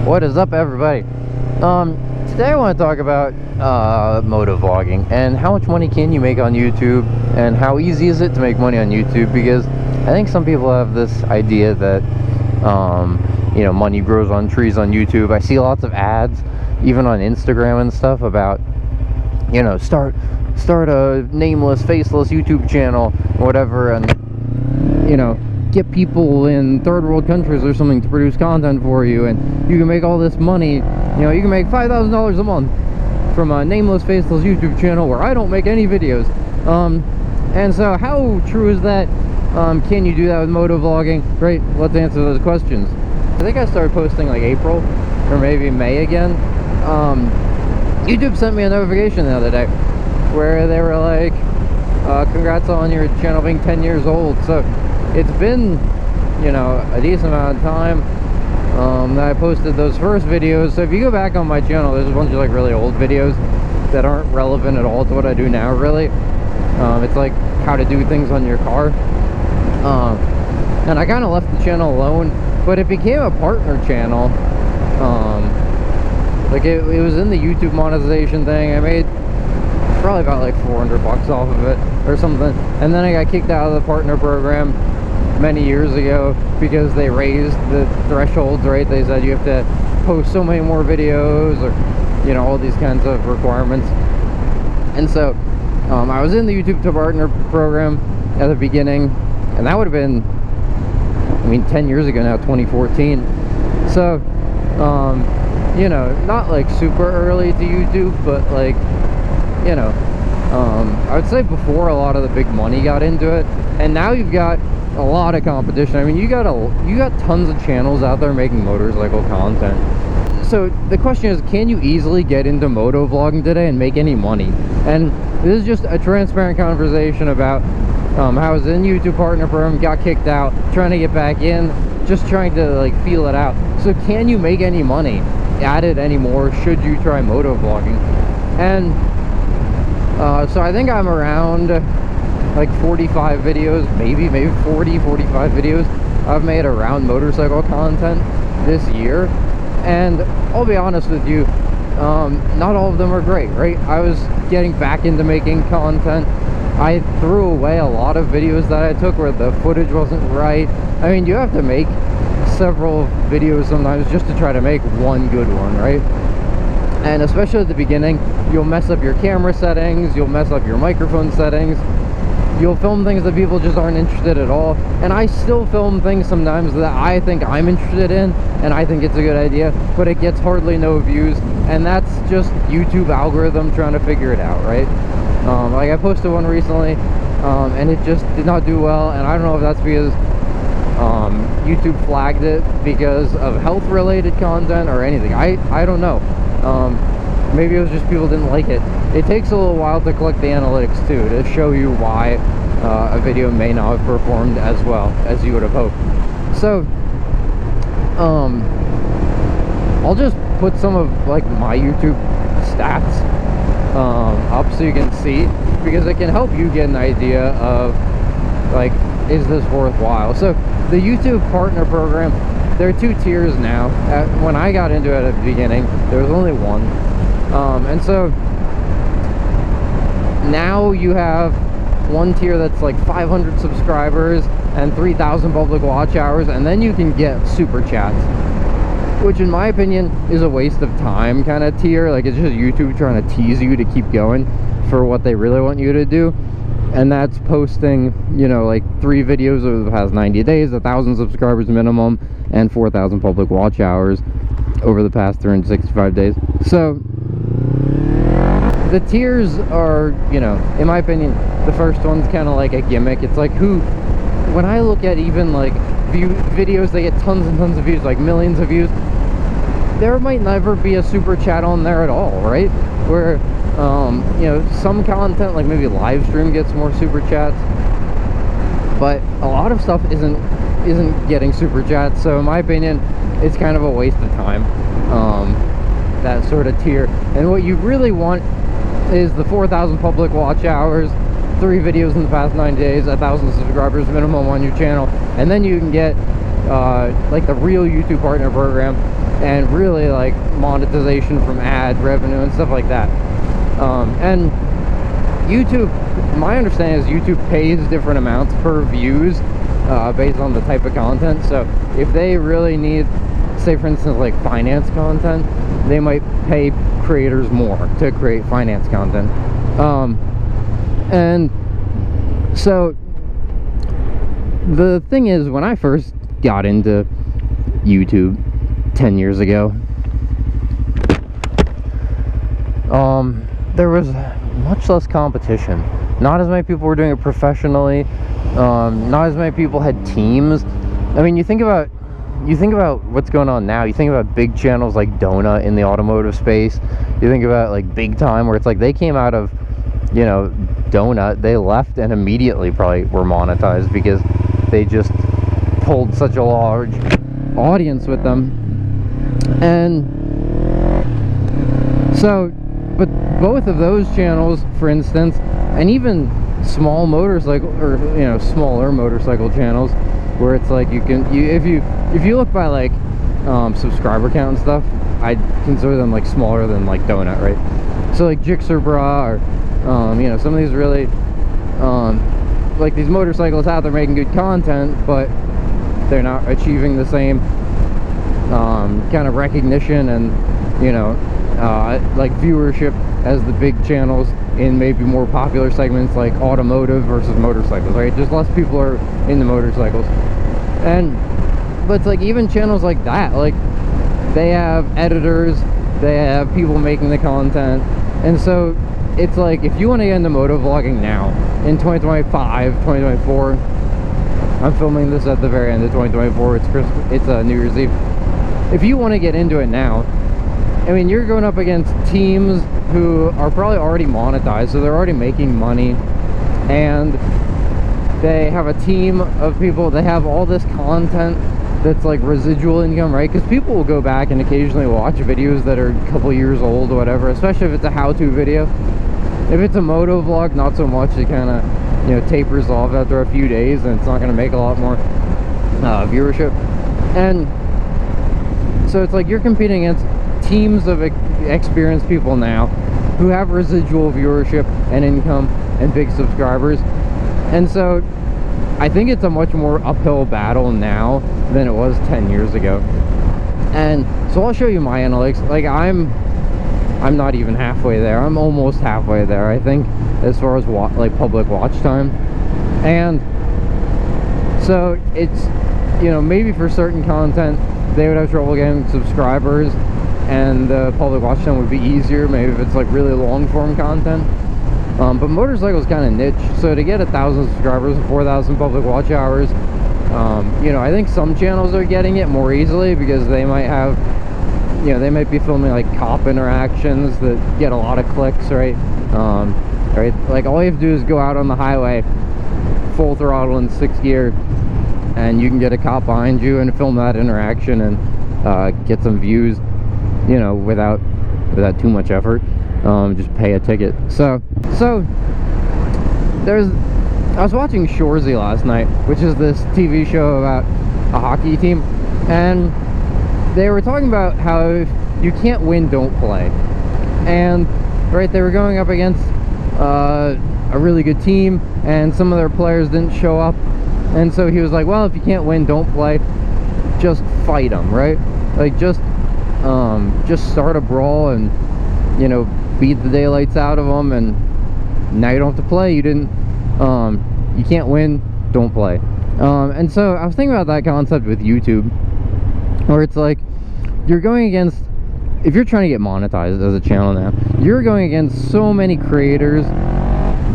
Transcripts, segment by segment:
What is up, everybody? Today I want to talk about motovlogging and how much money can you make on YouTube and how easy is it to make money on YouTube, because I think some people have this idea that you know, money grows on trees on YouTube. I see lots of ads even on Instagram and stuff about, you know, start a nameless, faceless YouTube channel or whatever, and you know, get people in third world countries or something to produce content for you, and you can make all this money. You know, you can make $5,000 a month from a nameless, faceless YouTube channel where I don't make any videos. And so how true is that? Can you do that with motovlogging? Right, let's answer those questions. I think I started posting like April or maybe May again. YouTube sent me a notification the other day where they were like, congrats on your channel being 10 years old. So it's been, you know, a decent amount of time that I posted those first videos. So if you go back on my channel, there's a bunch of like really old videos that aren't relevant at all to what I do now, really. It's like how to do things on your car. And I kind of left the channel alone, but it became a partner channel. Like it was in the YouTube monetization thing. I made probably about like $400 off of it or something, and then I got kicked out of the partner program many years ago because they raised the thresholds, right? They said you have to post so many more videos, or you know, all these kinds of requirements. And so I was in the YouTube to partner program at the beginning, and that would have been, I mean, 10 years ago now, 2014. So you know, not like super early to YouTube, but like, you know, I would say before a lot of the big money got into it. And now you've got a lot of competition. I mean, you got tons of channels out there making motorcycle content. So the question is, can you easily get into motovlogging today and make any money? And this is just a transparent conversation about how I was in YouTube partner program, got kicked out, trying to get back in, just trying to like feel it out. So can you make any money at it anymore? Should you try motovlogging? And so I think I'm around like 45 videos, maybe 40, 45 videos I've made around motorcycle content this year. And I'll be honest with you, not all of them are great, right? I was getting back into making content. I threw away a lot of videos that I took where the footage wasn't right. I mean, you have to make several videos sometimes just to try to make one good one, right? And especially at the beginning, you'll mess up your camera settings, you'll mess up your microphone settings, you'll film things that people just aren't interested at all. And I still film things sometimes that I think I'm interested in and I think it's a good idea, but it gets hardly no views, and that's just YouTube algorithm trying to figure it out, right? Like I posted one recently and it just did not do well, and I don't know if that's because YouTube flagged it because of health related content or anything. I don't know. Maybe it was just people didn't like it. It takes a little while to collect the analytics too, to show you why a video may not have performed as well as you would have hoped. So I'll just put some of like my YouTube stats up so you can see, because it can help you get an idea of like, is this worthwhile? So the YouTube partner program, there are 2 tiers now. When I got into it at the beginning, there was only one. And so now you have one tier that's like 500 subscribers and 3,000 public watch hours, and then you can get super chats, which in my opinion is a waste of time kind of tier. Like, it's just YouTube trying to tease you to keep going for what they really want you to do. And that's posting, you know, like 3 videos over the past 90 days, 1,000 subscribers minimum, and 4,000 public watch hours over the past 365 days. So the tiers are, you know, in my opinion, the first one's kind of like a gimmick. It's like, when I look at even like videos that get tons and tons of views, like millions of views, there might never be a super chat on there at all, right? Where you know, some content like maybe live stream gets more super chats, but a lot of stuff isn't getting super chats. So in my opinion, it's kind of a waste of time, that sort of tier. And what you really want is the 4,000 public watch hours, 3 videos in the past 90 days, 1,000 subscribers minimum on your channel, and then you can get like the real YouTube partner program, and really like monetization from ad revenue and stuff like that. And YouTube, my understanding is YouTube pays different amounts per views based on the type of content. So if they really need, say for instance, like finance content, they might pay creators more to create finance content. And so the thing is, when I first got into YouTube 10 years ago, there was much less competition. Not as many people were doing it professionally. Not as many people had teams. I mean, you think about what's going on now. You think about big channels like Donut in the automotive space. You think about like Big Time, where it's like they came out of, you know, Donut, they left and immediately probably were monetized because they just pulled such a large audience with them. And so, but both of those channels, for instance, and even small motorcycle, or you know, smaller motorcycle channels, where it's like if you look by like subscriber count and stuff, I'd consider them like smaller than like Donut, right? So like Jixer Bra, or you know, some of these really like these motorcycles out there making good content, but they're not achieving the same kind of recognition and, you know, like viewership as the big channels in maybe more popular segments like automotive versus motorcycles, right? Just less people are into motorcycles. But it's like even channels like that, like they have editors, they have people making the content, and so it's like if you want to get into motovlogging now in 2025, 2024, I'm filming this at the very end of 2024, it's Christmas, it's New Year's Eve. If you want to get into it now, I mean, you're going up against teams who are probably already monetized, so they're already making money, and they have a team of people, they have all this content that's like residual income, right? Because people will go back and occasionally watch videos that are a couple years old or whatever, especially if it's a how-to video. If it's a moto vlog, not so much. It kind of, you know, tapers off after a few days, and it's not going to make a lot more viewership. And so it's like you're competing against teams of experienced people now who have residual viewership and income and big subscribers. And so I think it's a much more uphill battle now than it was 10 years ago. And so I'll show you my analytics. Like I'm not even halfway there. I'm almost halfway there, I think, as far as like public watch time. And so it's, you know, maybe for certain content they would have trouble getting subscribers and the public watch time would be easier, maybe if it's like really long form content. But motorcycles kind of niche, so to get 1,000 subscribers and 4,000 public watch hours, you know, I think some channels are getting it more easily because they might have, you know, they might be filming like cop interactions that get a lot of clicks, right? Right, like all you have to do is go out on the highway full throttle in 6th gear and you can get a cop behind you and film that interaction and get some views, you know, without too much effort. Just pay a ticket. So I was watching Shoresy last night, which is this TV show about a hockey team, and they were talking about how if you can't win, don't play. And right, they were going up against a really good team, and some of their players didn't show up, and so he was like, well, if you can't win, don't play, just fight them, right? Like just start a brawl and, you know, beat the daylights out of them, and now you don't have to play. You didn't, you can't win, don't play. And so I was thinking about that concept with YouTube, where it's like you're going against, if you're trying to get monetized as a channel now, you're going against so many creators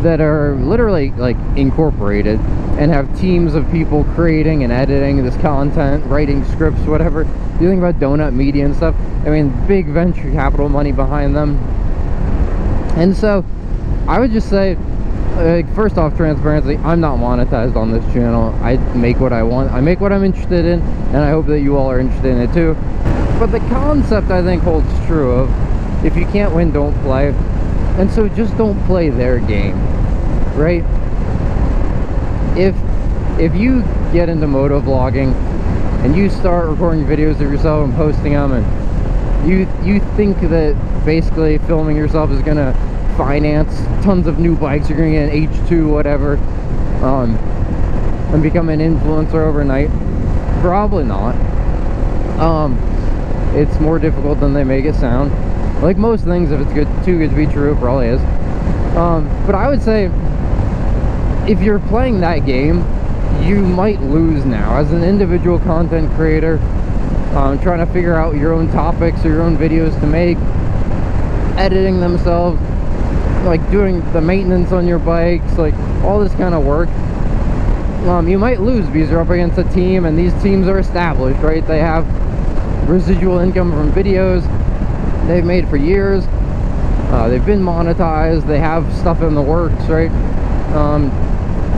that are literally like incorporated and have teams of people creating and editing this content, writing scripts, whatever. You think about Donut Media and stuff, I mean, big venture capital money behind them. And so I would just say, first off, transparency, I'm not monetized on this channel. I make what I want, I make what I'm interested in, and I hope that you all are interested in it too. But the concept, I think, holds true of if you can't win, don't play. And so just don't play their game, right? If you get into motovlogging and you start recording videos of yourself and posting them, and you think that basically filming yourself is gonna finance tons of new bikes, you're gonna get an H2 whatever, and become an influencer overnight. Probably not. It's more difficult than they make it sound. Like most things, if it's too good to be true, it probably is. But I would say, if you're playing that game, you might lose now. As an individual content creator, trying to figure out your own topics or your own videos to make, editing themselves, like doing the maintenance on your bikes, like all this kind of work, you might lose because you're up against a team, and these teams are established, right? They have residual income from videos they've made for years. They've been monetized. They have stuff in the works, right?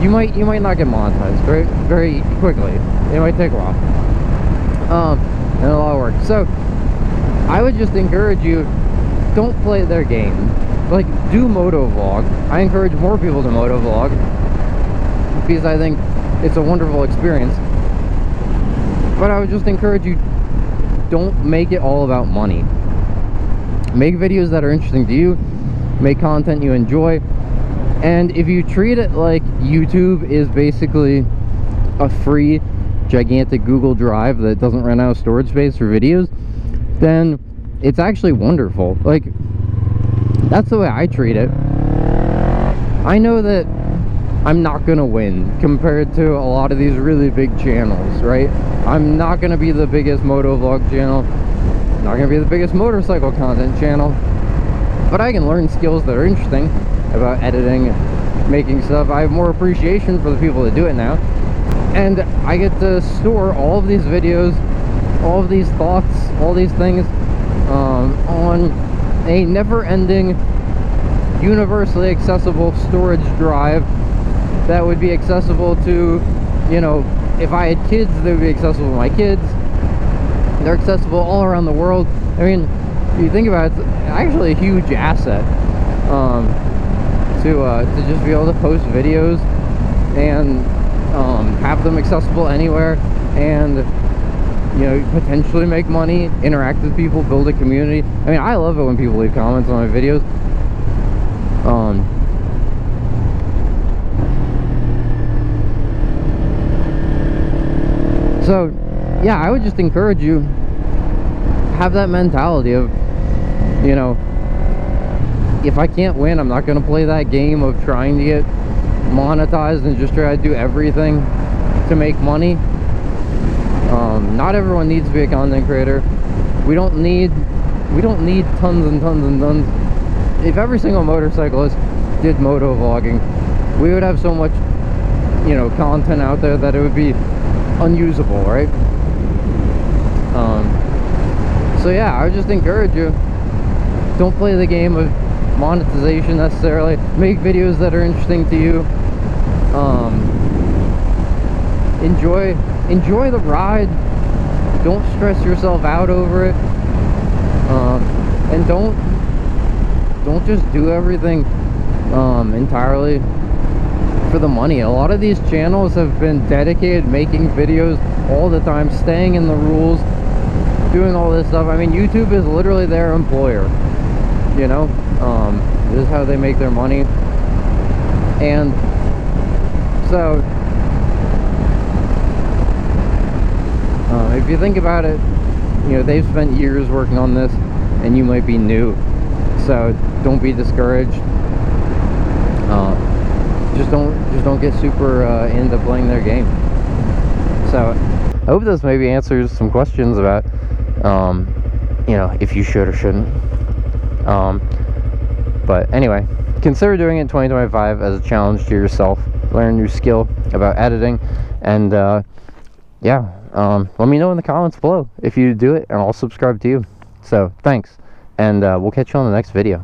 You might not get monetized very quickly. It might take a while, and a lot of work. So I would just encourage you, don't play their game. Like, do motovlog. I encourage more people to motovlog because I think it's a wonderful experience. But I would just encourage you, don't make it all about money. Make videos that are interesting to you, make content you enjoy, and if you treat it like YouTube is basically a free gigantic Google Drive that doesn't run out of storage space for videos, then it's actually wonderful. Like, that's the way I treat it. I know that I'm not gonna win compared to a lot of these really big channels, right? I'm not gonna be the biggest motovlog channel, not gonna be the biggest motorcycle content channel, but I can learn skills that are interesting about editing, making stuff. I have more appreciation for the people that do it now, and I get to store all of these videos, all of these thoughts, all these things on a never-ending, universally accessible storage drive that would be accessible to, you know, if I had kids, they would be accessible to my kids. They're accessible all around the world. I mean, if you think about it, it's actually a huge asset to just be able to post videos and have them accessible anywhere, and, you know, potentially make money, interact with people, build a community. I mean, I love it when people leave comments on my videos. So yeah, I would just encourage you, have that mentality of, you know, if I can't win, I'm not going to play that game of trying to get monetized and just try to do everything to make money. Not everyone needs to be a content creator. We don't need tons and tons and tons. If every single motorcyclist did motovlogging, we would have so much, you know, content out there that it would be unusable, right? So yeah, I would just encourage you, don't play the game of monetization necessarily. Make videos that are interesting to you. Enjoy the ride. Don't stress yourself out over it, and don't just do everything entirely for the money. A lot of these channels have been dedicated making videos all the time, staying in the rules, doing all this stuff. I mean, YouTube is literally their employer, you know. This is how they make their money. And so if you think about it, you know, they've spent years working on this, and you might be new, so don't be discouraged. Just don't get super into playing their game. So I hope this maybe answers some questions about you know, if you should or shouldn't. But anyway, consider doing it in 2025 as a challenge to yourself. Learn a new skill about editing, and yeah, let me know in the comments below if you do it, and I'll subscribe to you. So thanks, and we'll catch you on the next video.